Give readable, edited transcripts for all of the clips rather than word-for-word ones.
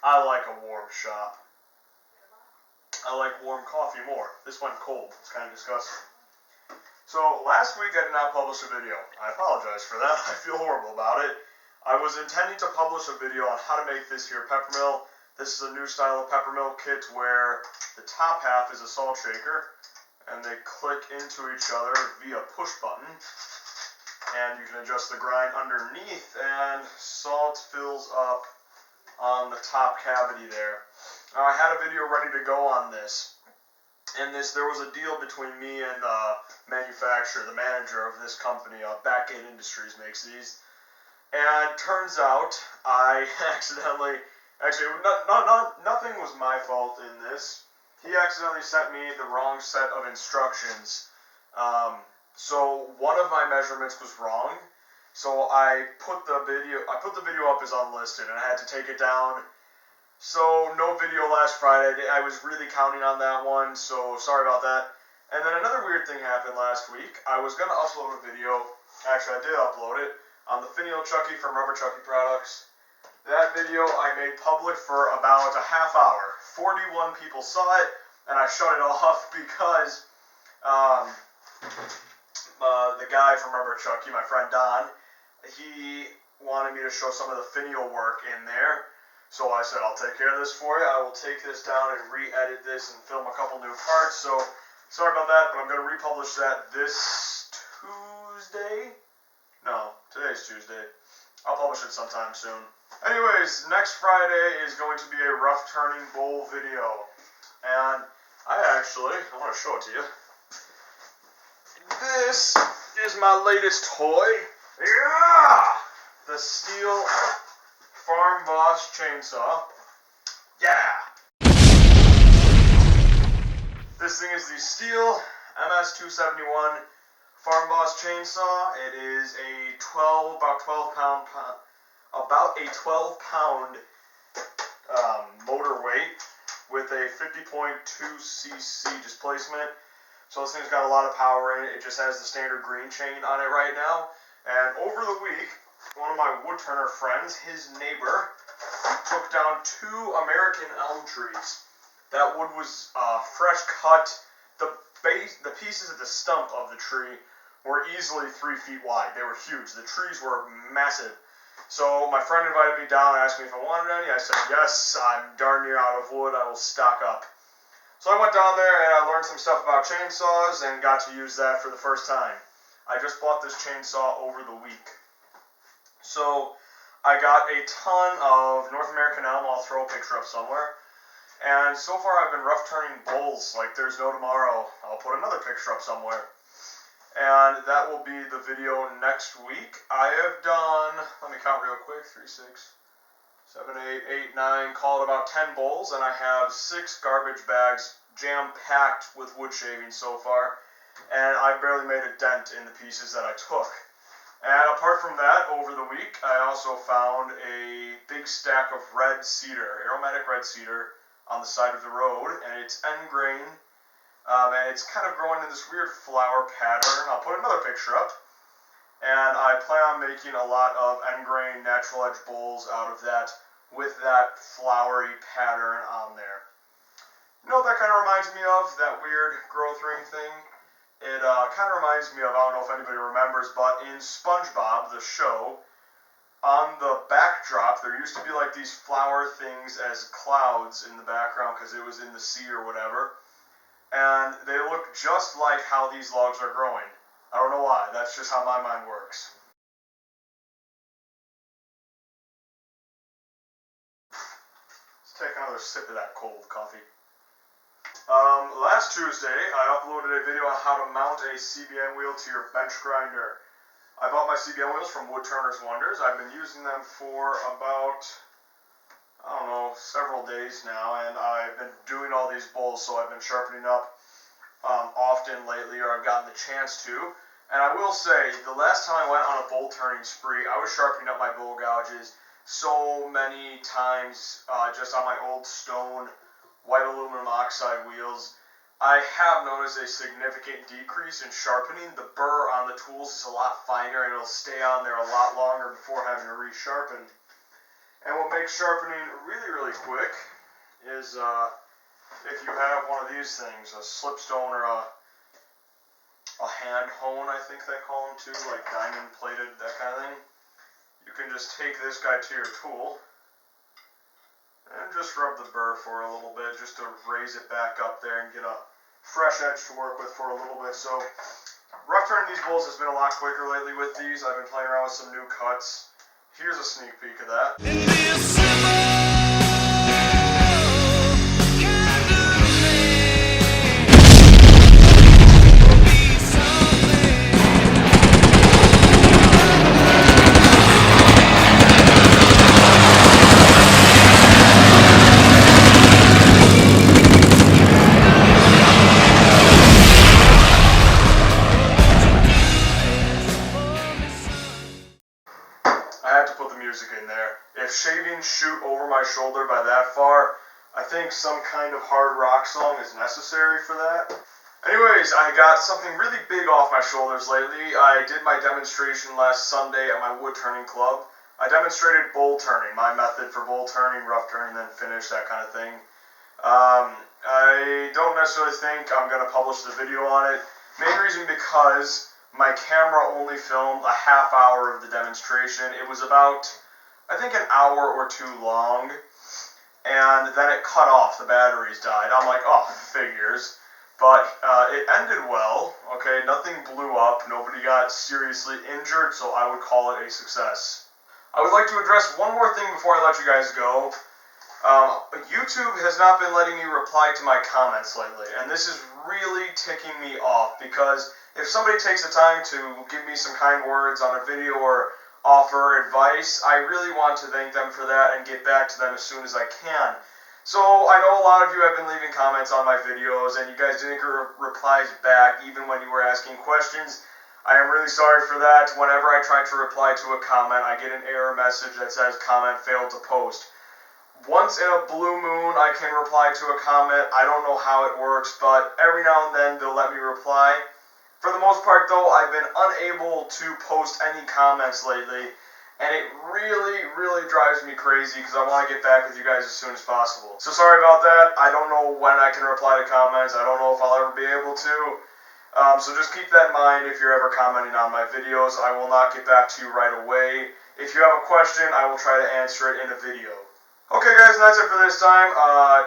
I like a warm shop. I like warm coffee more. This went cold. It's kind of disgusting. So last week I did not publish a video. I apologize for that. I feel horrible about it. I was intending to publish a video on how to make this here peppermill. This is a new style of peppermill kit where the top half is a salt shaker and they click into each other via push button. And you can adjust the grind underneath and salt fills up on the top cavity there. Now, I had a video ready to go on this. And there was a deal between me and the manufacturer, the manager of this company, Backgate Industries makes these. And turns out I accidentally, nothing was my fault in this. He accidentally sent me the wrong set of instructions. So one of my measurements was wrong. So I put the video up as unlisted, and I had to take it down. So no video last Friday. I was really counting on that one, so sorry about that. And then another weird thing happened last week. I was going to upload a video. Actually, I did upload it on the Finial Chucky from Rubber Chucky Products. That video I made public for about a half hour. 41 people saw it, and I shut it off because the guy from Rubber Chucky, my friend Don, he wanted me to show some of the finial work in there. So I said, I'll take care of this for you. I will take this down and re-edit this and film a couple new parts. So sorry about that, but I'm going to republish that this Tuesday. No, today's Tuesday. I'll publish it sometime soon. Anyways, next Friday is going to be a rough turning bowl video. And I want to show it to you. This is my latest toy. Yeah! The Steel Farm Boss chainsaw. Yeah! This thing is the Steel MS-271 Farm Boss chainsaw. It is about 12 pound motor weight with a 50.2 cc displacement. So this thing's got a lot of power in it. It just has the standard green chain on it right now. And over the week, one of my woodturner friends, his neighbor, took down 2 American elm trees. That wood was fresh cut. The pieces of the stump of the tree were easily 3 feet wide. They were huge. The trees were massive. So my friend invited me down and asked me if I wanted any. I said, yes, I'm darn near out of wood. I will stock up. So I went down there and I learned some stuff about chainsaws and got to use that for the first time. I just bought this chainsaw over the week. So I got a ton of North American elm. I'll throw a picture up somewhere. And so far I've been rough turning bowls like there's no tomorrow. I'll put another picture up somewhere. And that will be the video next week. I have done, let me count real quick, 3, 6, 7, 8, 8, 9, call it about 10 bowls, and I have 6 garbage bags jam-packed with wood shavings so far, and I barely made a dent in the pieces that I took. And apart from that, over the week, I also found a big stack of red cedar, aromatic red cedar, on the side of the road, and it's end grain, and it's kind of growing in this weird flower pattern. I'll put another picture up. And I plan on making a lot of end grain natural edge bowls out of that with that flowery pattern on there. You know what that kind of reminds me of? That weird growth ring thing? It kind of reminds me of, I don't know if anybody remembers, but in SpongeBob, the show, on the backdrop, there used to be like these flower things as clouds in the background because it was in the sea or whatever. And they look just like how these logs are growing. I don't know why. That's just how my mind works. Let's take another sip of that cold coffee. Last Tuesday, I uploaded a video on how to mount a CBN wheel to your bench grinder. I bought my CBN wheels from Woodturner's Wonders. I've been using them for about, I don't know, several days now, and I've been doing all these bowls, so I've been sharpening up often lately, or I've gotten the chance to. And I will say, the last time I went on a bowl turning spree, I was sharpening up my bowl gouges so many times just on my old stone white aluminum oxide wheels. I have noticed a significant decrease in sharpening. The burr on the tools is a lot finer and it'll stay on there a lot longer before having to resharpen. And what makes sharpening really, really quick is if you have one of these things, a slipstone or a hand hone, I think they call them too, like diamond plated, that kind of thing. You can just take this guy to your tool and just rub the burr for a little bit just to raise it back up there and get a fresh edge to work with for a little bit. So rough turning these bowls has been a lot quicker lately with these. I've been playing around with some new cuts. Here's a sneak peek of that. I had to put the music in there. If shavings shoot over my shoulder by that far, I think some kind of hard rock song is necessary for that. Anyways, I got something really big off my shoulders lately. I did my demonstration last Sunday at my wood turning club. I demonstrated bowl turning, my method for bowl turning, rough turning, then finish, that kind of thing. I don't necessarily think I'm going to publish the video on it. Main reason because my camera only filmed a half hour of the demonstration. It was about, I think, an hour or two long, and then it cut off. The batteries died. I'm like, oh, figures. But it ended well, okay? Nothing blew up. Nobody got seriously injured, so I would call it a success. I would like to address one more thing before I let you guys go. YouTube has not been letting me reply to my comments lately, and this is really ticking me off because if somebody takes the time to give me some kind words on a video or offer advice, I really want to thank them for that and get back to them as soon as I can. So I know a lot of you have been leaving comments on my videos and you guys didn't get replies back even when you were asking questions. I am really sorry for that. Whenever I try to reply to a comment, I get an error message that says comment failed to post. Once in a blue moon, I can reply to a comment. I don't know how it works, but every now and then they'll let me reply. For the most part, though, I've been unable to post any comments lately, and it really, really drives me crazy because I want to get back with you guys as soon as possible. So sorry about that. I don't know when I can reply to comments. I don't know if I'll ever be able to. So just keep that in mind if you're ever commenting on my videos. I will not get back to you right away. If you have a question, I will try to answer it in a video. Okay guys, and that's it for this time.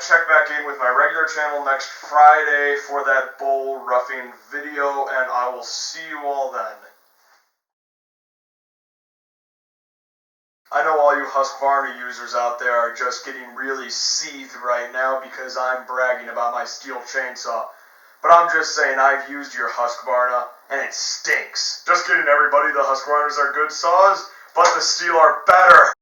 Check back in with my regular channel next Friday for that bowl roughing video, and I will see you all then. I know all you Husqvarna users out there are just getting really seethed right now because I'm bragging about my steel chainsaw. But I'm just saying, I've used your Husqvarna, and it stinks. Just kidding everybody, the Husqvarnas are good saws, but the steel are better.